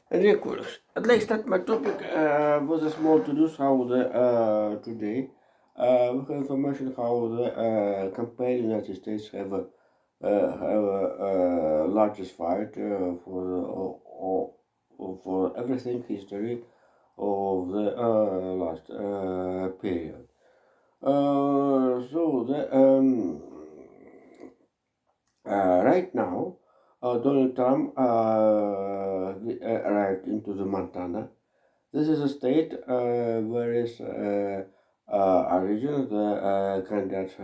Ridiculous. At least that my topic was a small to do how the today with information how the campaign in the United States have a largest fight for everything history of the last period. So the right now, Donald Trump arrived into the Montana. This is a state where is a region the candidate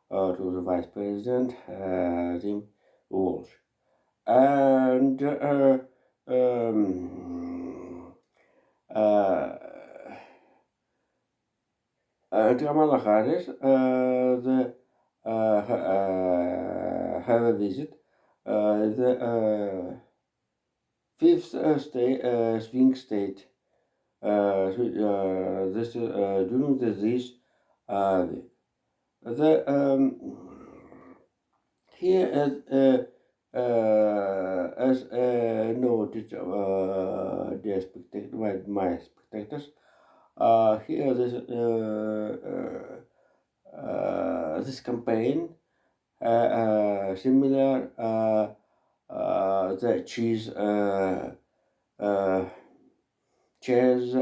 to the vice president Tim Walsh and um, uh, Kamala Harris have a visit the fifth state swing state during this week. The here as noted the my spectators here this campaign similar the cheese cheese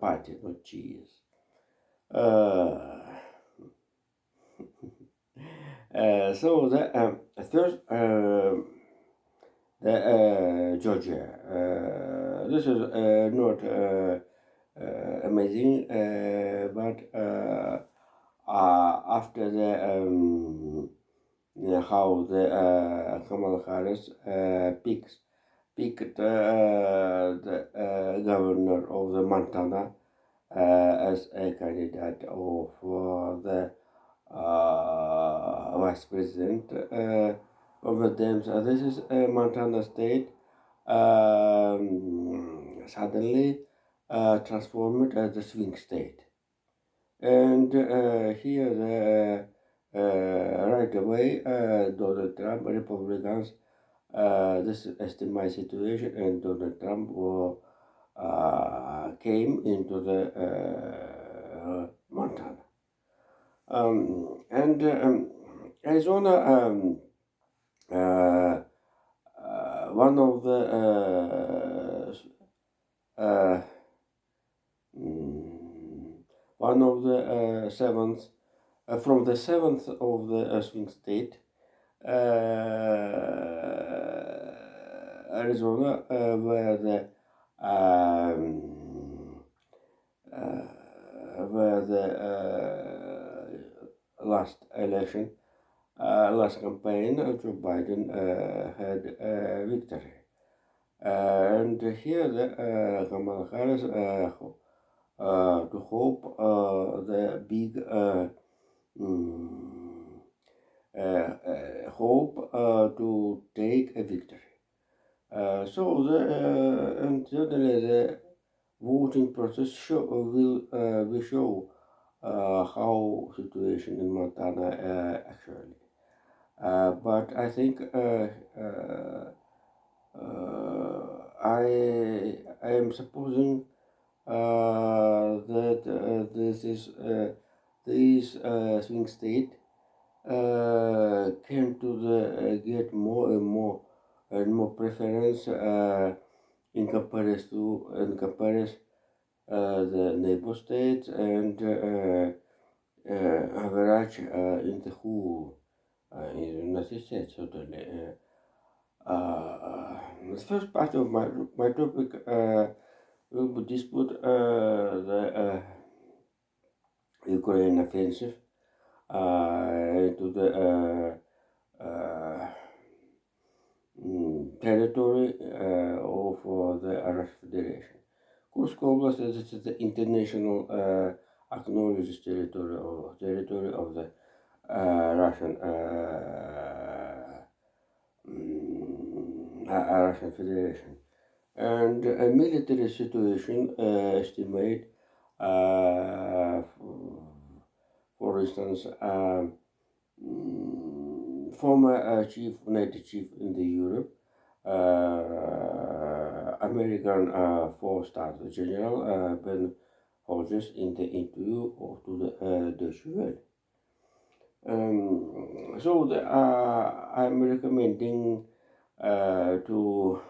party, not cheese. Uh, so the first the Georgia. This is not amazing, but after the how the Kamala Harris picked the governor of the Montana as a candidate of the vice president of the Dems. This is Montana state suddenly transformed as a swing state. And here right away Donald Trump, Republicans, this estimate situation, and Donald Trump came into the Montana. And Arizona, one of the one of the seventh from the seventh of the swing state, Arizona, where the last election, last campaign, Joe Biden had victory. And here the Kamala Harris to hope the big hope to take a victory. So and certainly the voting process will show how situation in Montana actually. But I think I am supposing that this swing state came to the get more and more preference in comparison the neighbor states and average in the whole in the United States certainly. The first part of my topic will be dispute the Ukraine offensive to the territory of the Russian Federation. Kursk Oblast is the international acknowledged territory of the Russian Russian Federation, and a military situation estimate, for instance, former chief NATO chief in the Europe, American four-star general Ben Hodges in the interview to the Deutsche Welle. I'm recommending to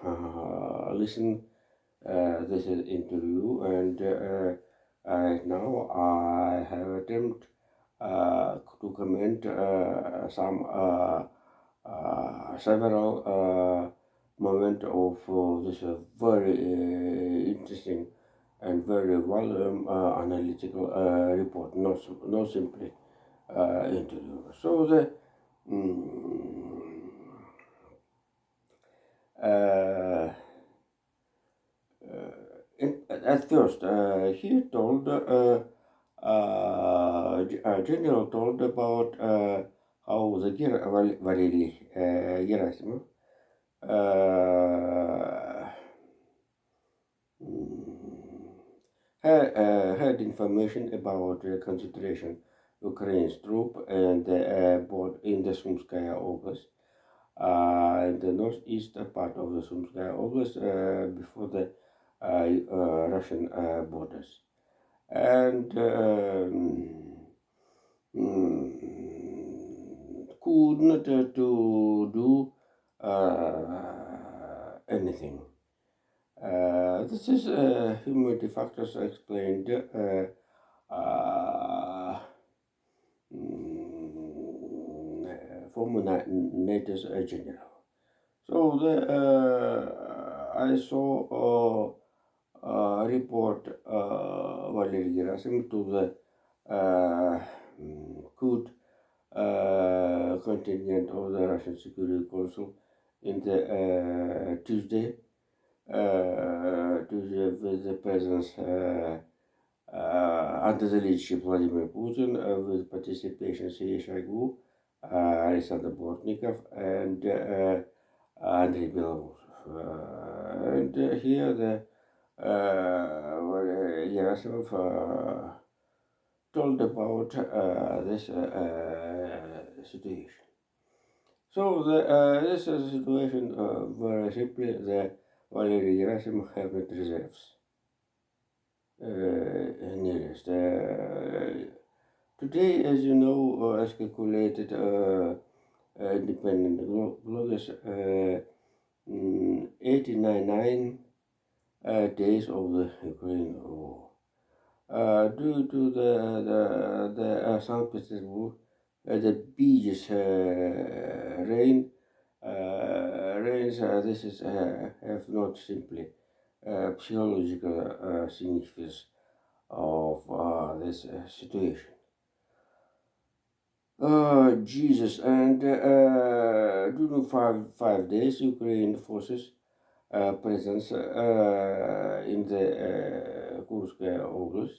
listen this interview, and right now I have attempt to comment some several moment of this very interesting and very well analytical report, not simply interview. So the uh, at first he told general told about how the Valery Gerasimov had information about the concentration Ukraine's troop and both in the Sumskaya Oblast, in the northeast part of the Sumskaya Oblast, before the Russian borders, and could not to do anything. This is humidity factors explained from NATO's general. So I saw a report Valery Gerasimov to the good contingent of the Russian Security Council in the Tuesday with the presence under the leadership of Vladimir Putin, with participation Sergei Shoigu, Alexander Bortnikov, and Andrei Belousov. And here the Gerasimov told about this situation. So this is a situation where simply the Valery Gerasimov have not reserves. Nearest. Today, as you know, as calculated, independent bloggers, 89 days of the Ukraine war. Due to the St. Petersburg, the beaches rains. This is have not simply psychological significance of this situation. Jesus, and during five days, Ukraine forces presence in the Kursk Oblast,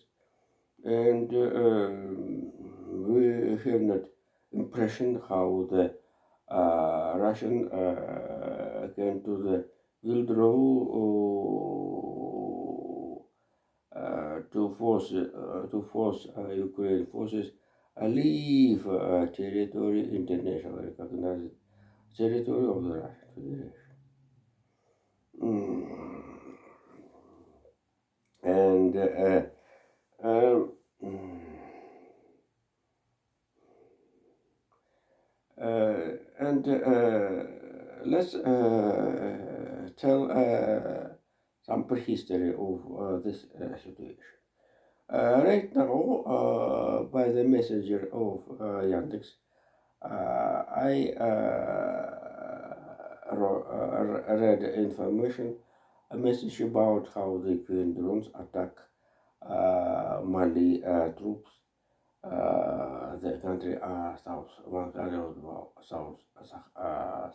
and we have not impression how the Russian came to the withdraw to force Ukraine forces leave territory, internationally recognized territory of the Russian Federation. And let's tell some prehistory of this situation. Right now, by the messenger of Yandex, I read information, a message about how the Ukraine drones attack Mali troops, the country south, 100 south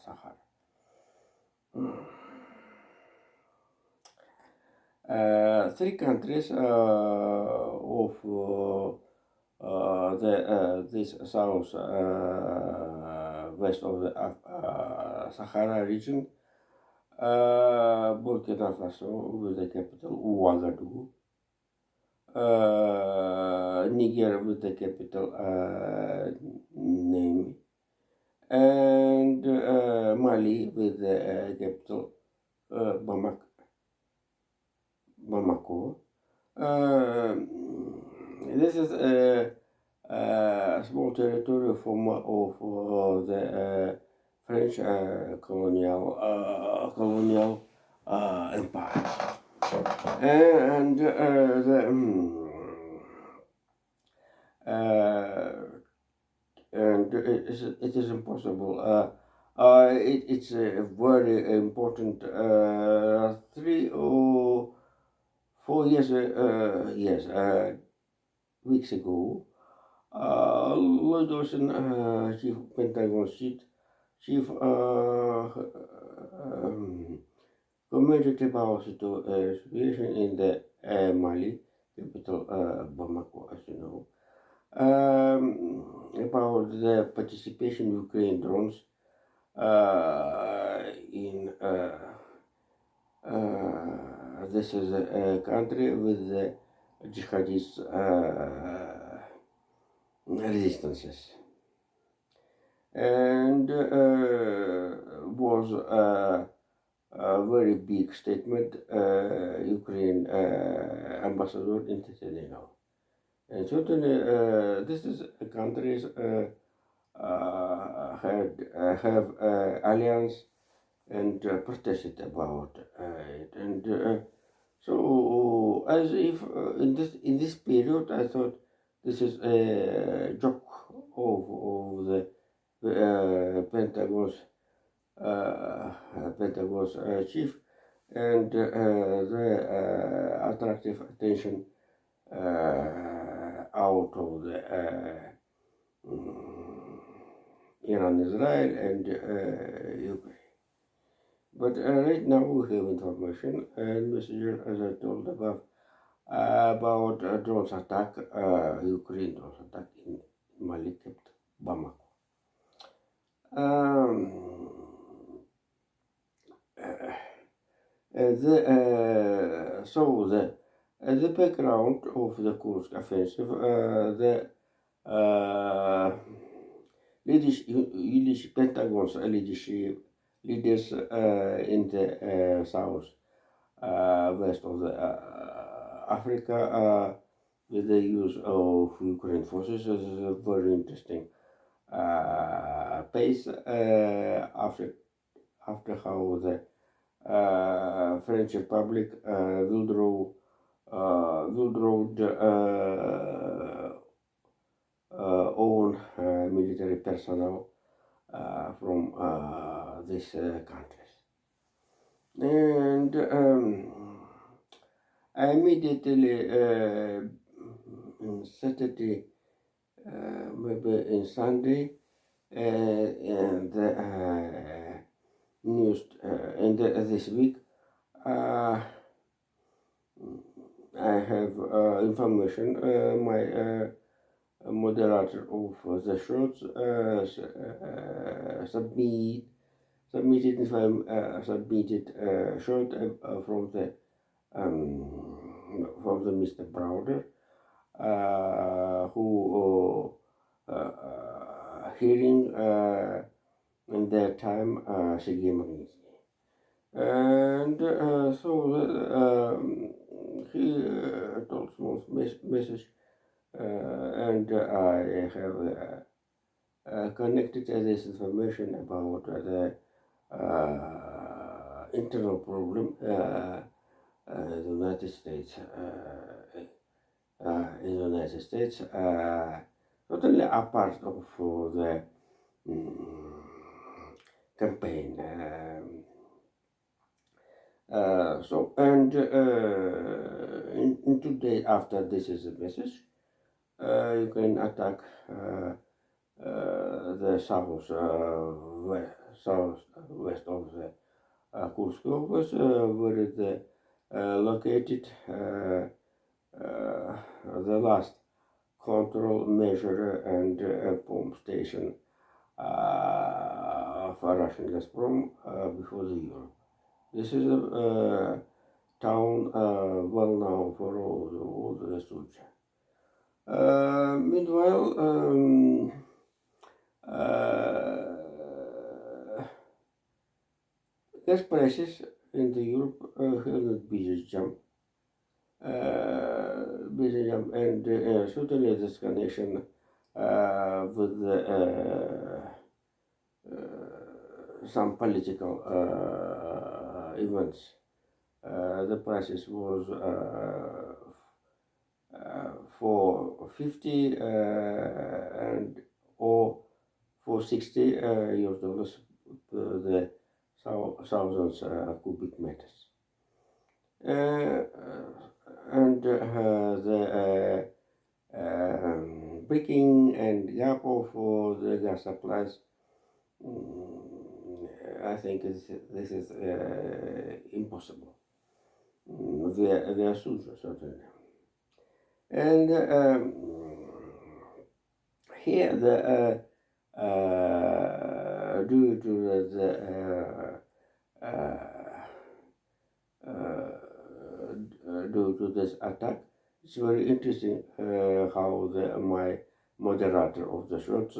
Sahara. Three countries of this south west of the Sahara region, Burkina Faso with the capital Ouagadougou, Niger with the capital Niamey, and Mali with the capital Bamako. Bamako. Uh, this is a small territory of the French colonial empire, and uh, it is impossible. It's a very important 3 or 4 years weeks ago. Lloyd Austin, chief of Pentagon chief, commented about the situation in the Mali capital, Bamako, as you know. About the participation of Ukraine drones in this is a country with the jihadist resistances, and was a very big statement Ukraine ambassador in now. And certainly, this is countries have alliance and protested about it, and so as if in this period, I thought this is a joke of the Pentagon's chief, and the attractive attention out of the Iran, Israel, and Ukraine. But right now we have information and messages, as I told above, about drones attack, Ukraine drones attack in Mali, capital Bamako. The background of the Kursk offensive, the Pentagon's leaders in the south west of the Africa with the use of Ukraine forces is a very interesting pace after how the French Republic withdrew own military personnel from these countries. And I immediately on Saturday, maybe in Sunday, and news and this week, I have information. My moderator of the shows submitted short from the Mr. Browder, who hearing in that time Sergei Magnitsky. And he told small message, and I have connected this information about the internal problem in the United States. Not only a part of the campaign. In 2 days after this is a message, you can attack the southwest of the Kursk Oblast, where it located the last control measure and pump station for Russian Gazprom before the Europe. This is a town well known for all the research. Meanwhile, gas prices in the Europe have not been just jump. Belgium, and certainly this connection with some political events. The prices was for 50 and or for 60 US dollars per the thousands cubic meters. Uh, and the breaking and gap of the gas supplies, I think this is impossible. They are certainly. And here due to due to this attack, it's very interesting how my moderator of the short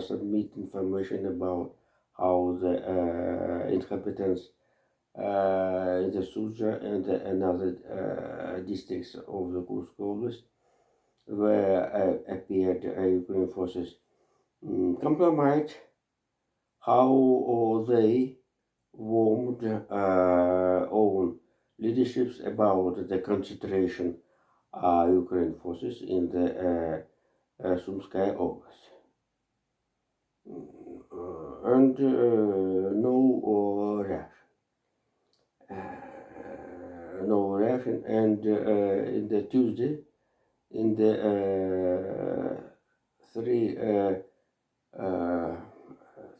submit information about how the inhabitants in the Suja and another districts of the Kursk Oblast where appeared Ukrainian forces compromised how they warned own leaderships about the concentration Ukrainian forces in the Sumskaya Oblast. And no reaction. No reaction. And in the Tuesday, in the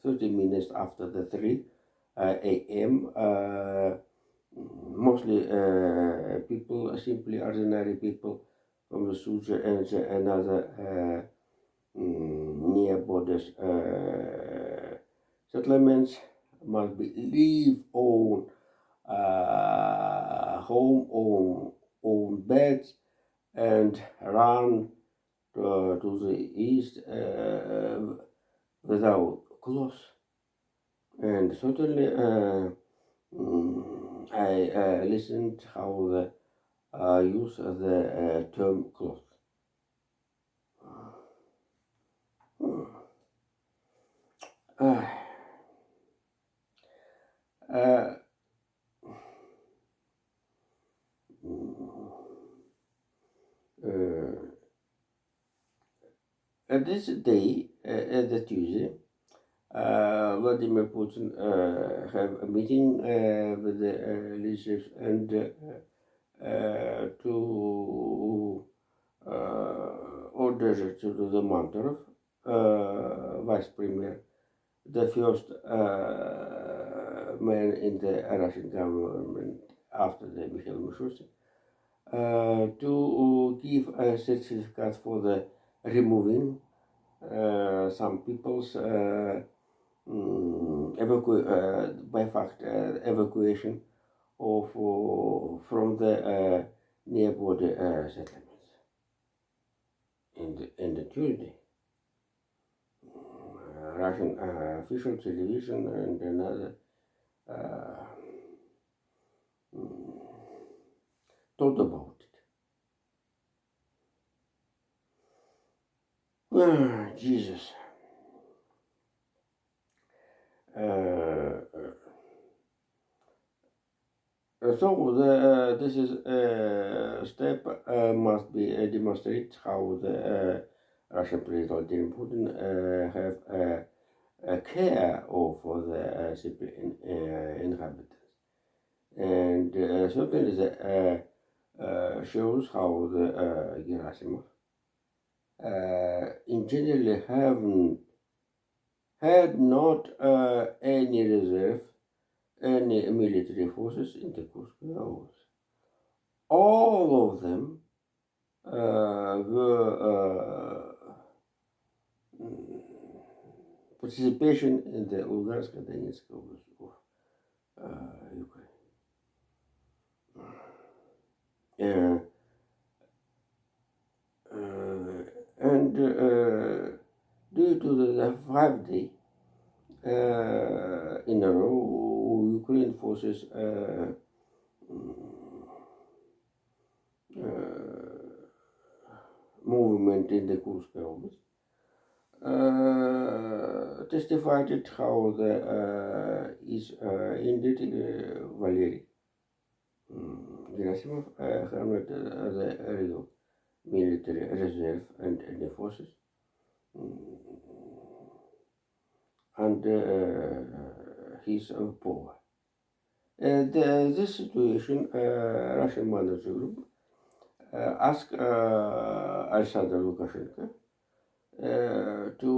30 minutes after the 3 a.m., mostly people, simply ordinary people from the Suja and another near borders settlements must be leave own home own beds and run to the east without clothes. And certainly I listened how the use of the term cloth. At this day, at the Tuesday, Vladimir Putin have a meeting with the leaderships and to order to the Mantorov, vice premier, the first man in the Russian government after the Mikhail Mishustin, to give a certificate for the removing some people's by fact evacuation of from the near border settlements in the Tuesday. Russian official television and another thought about it. Jesus. So this is step must be demonstrate how the Russian President Vladimir Putin have a care of the civilian inhabitants, and certainly the shows how the Gerasimov in general haven't had not any reserve, any military forces in the Kursk Oblast. All of them were participation in the Lugansk and Donetsk Oblast of Ukraine. And due to the 5 day in a row, Ukrainian forces movement in the Kursk Oblast, testified it how the is indeed Valery Gerasimov handled the real military reserve and the forces and his power. This situation, Russian manager group asked Alexander Lukashenko to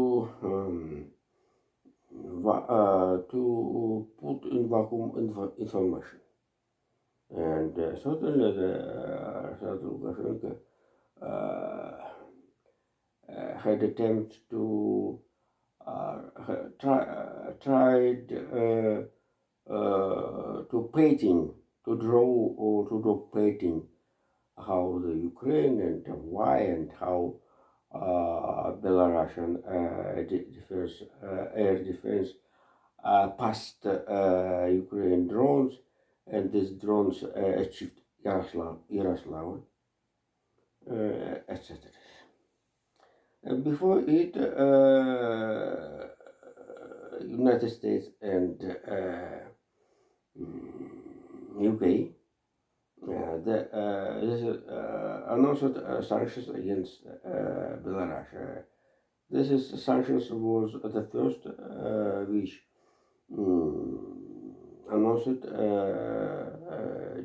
put in vacuum information, and certainly the Alexander Lukashenko had attempts to tried to draw or to draw painting how the Ukraine and why and how Belarusian defense, air defense passed Ukraine drones, and these drones achieved Yaroslav, etc. Before it, United States and UK announced sanctions against Belarus. This sanctions was the first which announced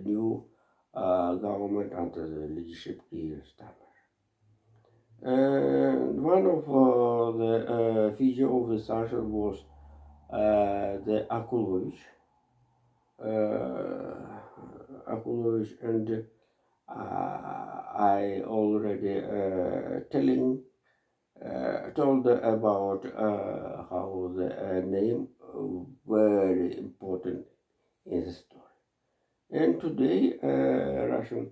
new government under the leadership Keir Starmer. And one of the feature of the sanctions was the Akulovich, and I already told about how the name very important in the story. And today, Russian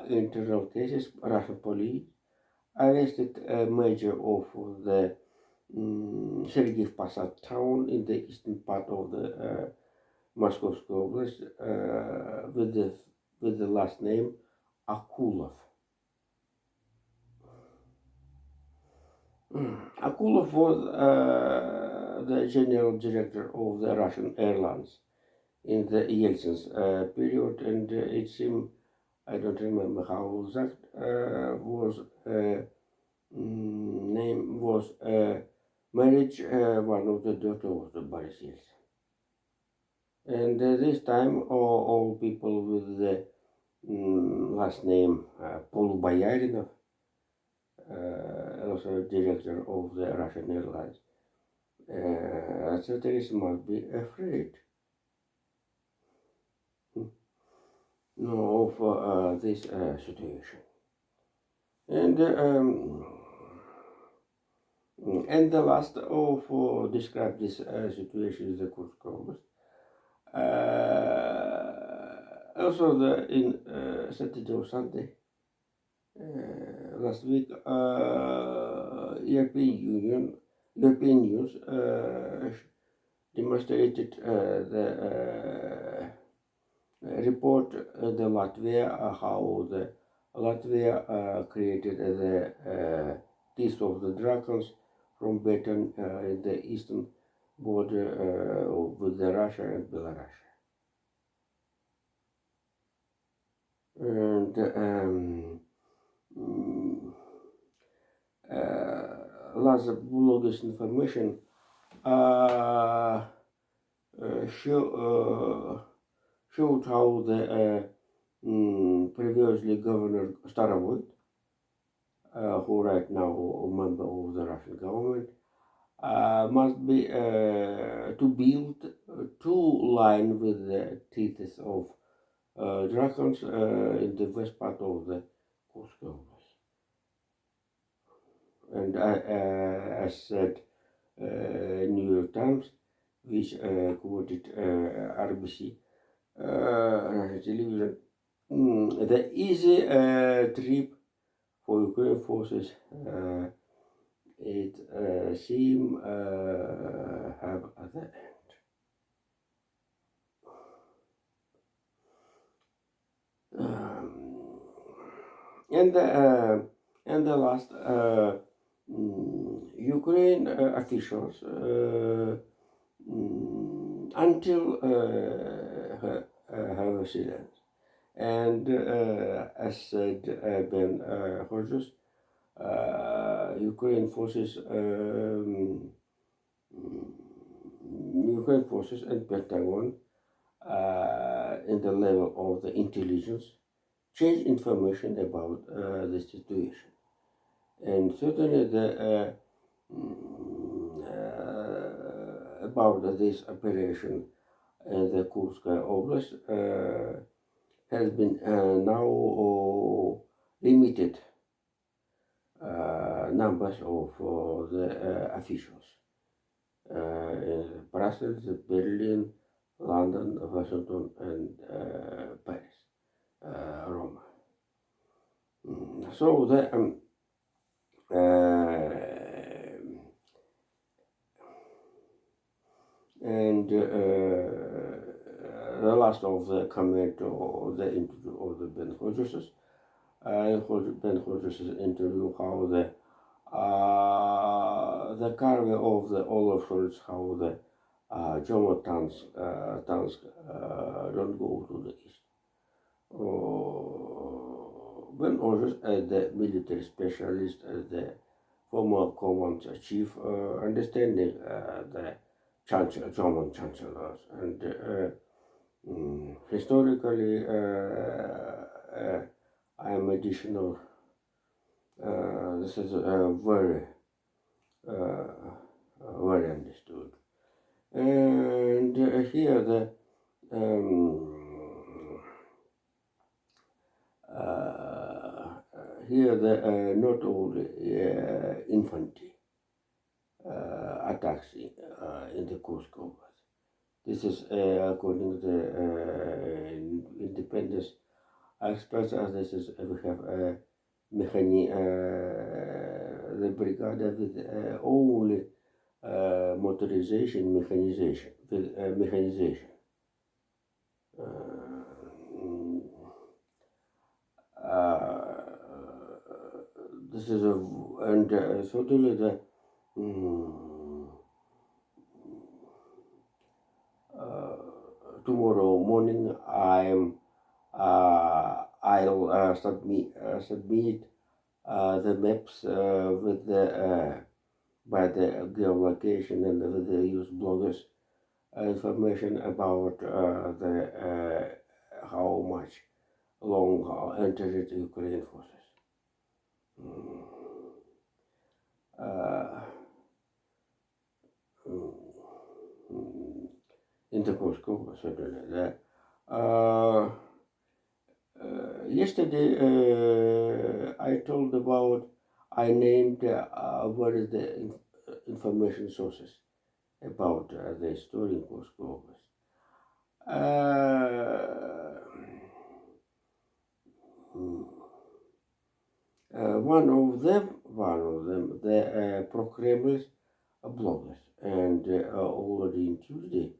internal cases, Russian police arrested a major of the Sergei Posad town in the eastern part of the Moscowsky Oblast with the last name Akulov. Akulov was the general director of the Russian Airlines in the Yeltsin's period, and it seemed, I don't remember how exact, was name was marriage one of the daughter of the Boris Yeltsin. And this time all people with the last name Poluboyarinov, also director of the Russian Airlines, authorities must be afraid of this situation. And the last of describe this situation is the Kursk Oblast. Also, in Saturday or Sunday last week, European News demonstrated the report the Latvia how the Latvia created the Teeth of the Dragons from Beton in the eastern border with the Russia and Belarus. And last bloggers information showed how the previously Governor Starovoy, who right now a member of the Russian government, must be to build two lines with the teeth of dragons in the west part of the Kursk Oblast. And I said, New York Times, which quoted RBC, Russian television, the easy trip for Ukraine forces it seem have at the end. And And the last, Ukraine officials until her silence. And as said Ben Hodges, Ukraine forces Ukraine forces and Pentagon in the level of the intelligence change information about the situation. And certainly about this operation in the Kursk Oblast has been now limited numbers of the officials in Brussels, Berlin, London, Washington, and Paris, Rome. So the last of the comment or the interview of the Ben Hodges, Ben Hodges' interview how the cargo of the Olaf Scholz, how the German tanks don't go to the east. Ben Hodges, as the military specialist, as the former command chief, understanding the German chancellors and historically, I am additional. This is very very understood. And here the not only infantry attacks in the Kursk Oblast. This is according to the independence experts, as this is we have the brigade with only motorization, mechanization, with mechanization. This is and certainly the tomorrow morning I'll submit the maps with the by the geolocation and with the use bloggers information about the how much long entered Ukrainian forces. In the Kursk Oblast, certainly. Yesterday I told about, I named what is the information sources about the story in Kursk Oblast. One of them, the pro-Kreml's bloggers, and already on Tuesday,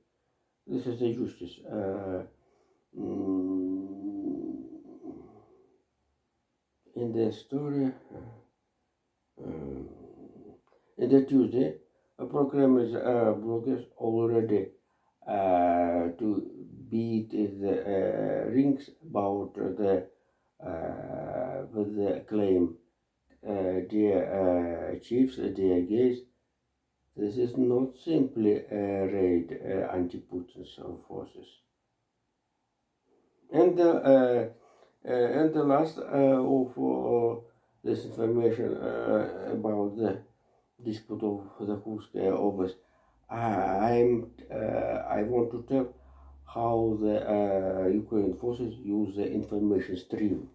this is the justice. In the story, in the Tuesday, pro-Kreml's bloggers already to beat the rings about the with the claim, dear chiefs, dear gays, this is not simply a raid anti-Putin's forces. And the last of this information about the dispute of the Kursk Oblast, I want to tell how the Ukrainian forces use the information stream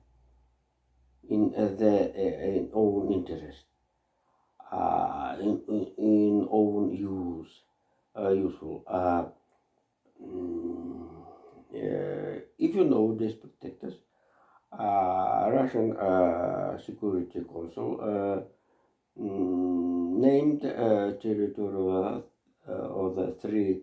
in their own interest, in own useful. If you know these protectors, Russian Security Council named territory of the three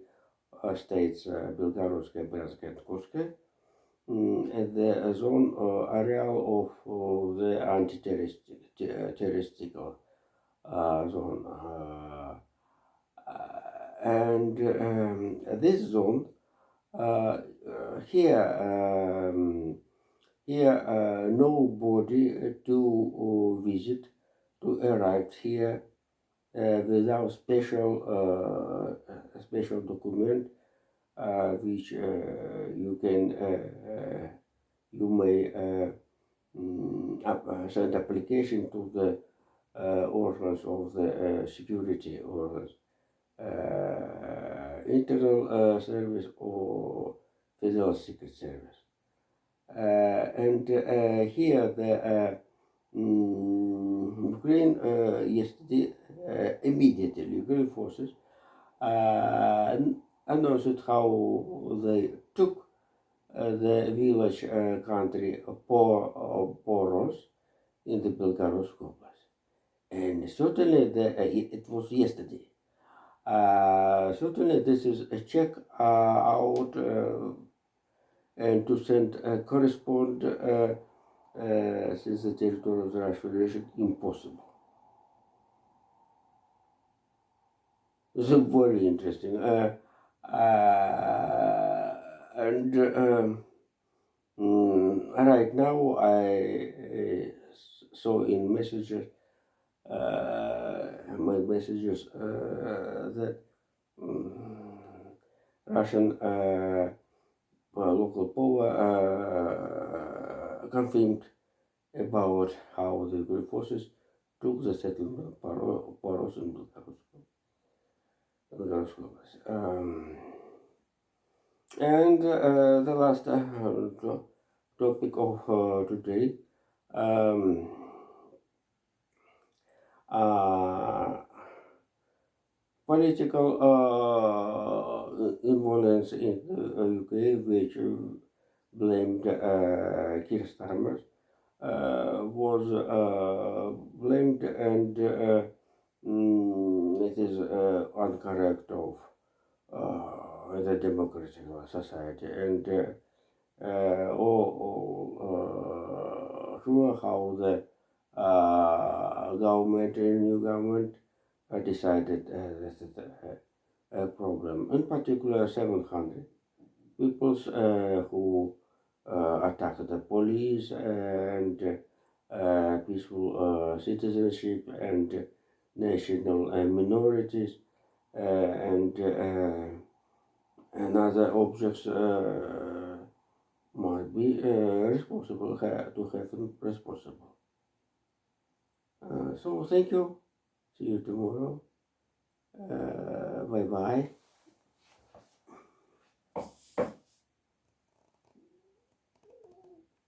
states, Belgorod, Bryansk, and Kursk, at the zone areal of the anti-terrorist terrestrial zone. And this zone here nobody to visit to arrive here without special document which you can you may send application to the organs of the security organs, internal service or federal secret service. And here the Ukraine yesterday immediately Ukraine forces announced how they took the village country Poros in the Belgorod Oblast. And certainly it was yesterday. Certainly this is a check out and to send correspond since the territory of the Russian Federation impossible. This is very interesting. And right now I saw in messages my messages that Russian local power confirmed about how the Ukraine forces took the settlement of Poros and Belgorod. And the last topic of today, political involvement in the UK, which blamed Keir Starmer, was blamed, and it is incorrect of the democratic society, and sure how the government and new government decided that a problem. In particular, 700 people who attacked the police and peaceful citizenship and national minorities and other objects might be responsible to have them responsible. So thank you. See you tomorrow. Bye bye.